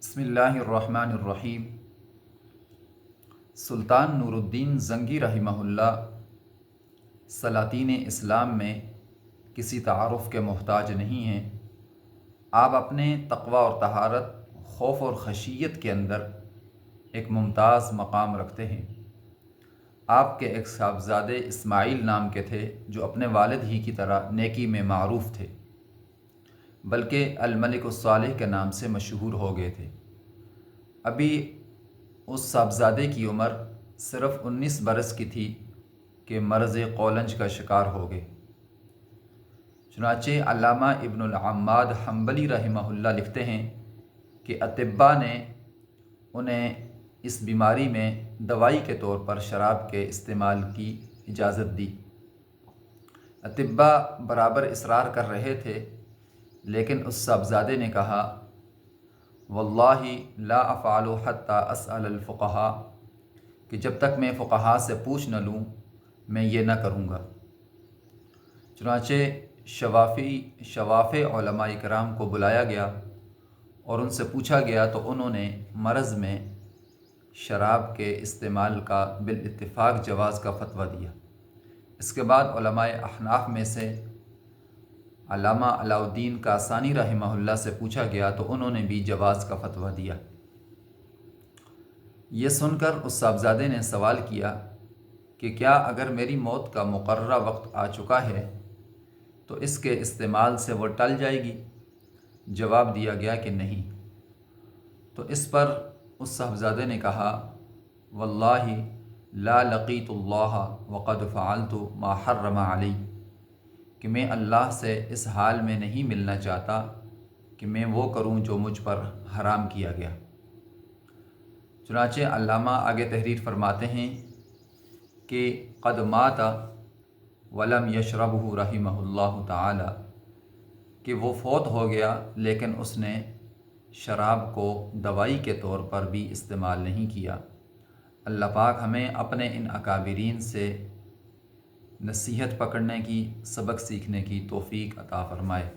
بسم اللہ الرحمن الرحیم۔ سلطان نور الدین زنگی رحمہ اللہ سلاطین اسلام میں کسی تعارف کے محتاج نہیں ہیں۔ آپ اپنے تقوی اور طہارت، خوف اور خشیت کے اندر ایک ممتاز مقام رکھتے ہیں۔ آپ کے ایک صاحبزادے اسماعیل نام کے تھے جو اپنے والد ہی کی طرح نیکی میں معروف تھے، بلکہ الملک الصالح کے نام سے مشہور ہو گئے تھے۔ ابھی اس صاحبزادے کی عمر صرف 19 برس کی تھی کہ مرض قولنج کا شکار ہو گئے۔ چنانچہ علامہ ابن العماد حنبلی رحمہ اللہ لکھتے ہیں کہ اطباء نے انہیں اس بیماری میں دوائی کے طور پر شراب کے استعمال کی اجازت دی۔ اطباء برابر اصرار کر رہے تھے، لیکن اس صاحبزادے نے کہا، واللہ لا افعل حتی اسأل الفقہاء، کہ جب تک میں فقہاء سے پوچھ نہ لوں میں یہ نہ کروں گا۔ چنانچہ شوافع علماء کرام کو بلایا گیا اور ان سے پوچھا گیا تو انہوں نے مرض میں شراب کے استعمال کا بالاتفاق جواز کا فتویٰ دیا۔ اس کے بعد علماء احناف میں سے علامہ علاء الدین کاسانی رحمہ اللہ سے پوچھا گیا تو انہوں نے بھی جواز کا فتویٰ دیا۔ یہ سن کر اس صاحبزادے نے سوال کیا کہ کیا اگر میری موت کا مقررہ وقت آ چکا ہے تو اس کے استعمال سے وہ ٹل جائے گی؟ جواب دیا گیا کہ نہیں۔ تو اس پر اس صاحبزادے نے کہا، واللہ لا لقیت اللہ وقد فعلت ما حرم علی، کہ میں اللہ سے اس حال میں نہیں ملنا چاہتا کہ میں وہ کروں جو مجھ پر حرام کیا گیا۔ چنانچہ علامہ آگے تحریر فرماتے ہیں کہ قد مات ولم یشربہ رحمہ اللہ تعالی، کہ وہ فوت ہو گیا لیکن اس نے شراب کو دوائی کے طور پر بھی استعمال نہیں کیا۔ اللہ پاک ہمیں اپنے ان اکابرین سے نصیحت پکڑنے کی، سبق سیکھنے کی توفیق عطا فرمائے۔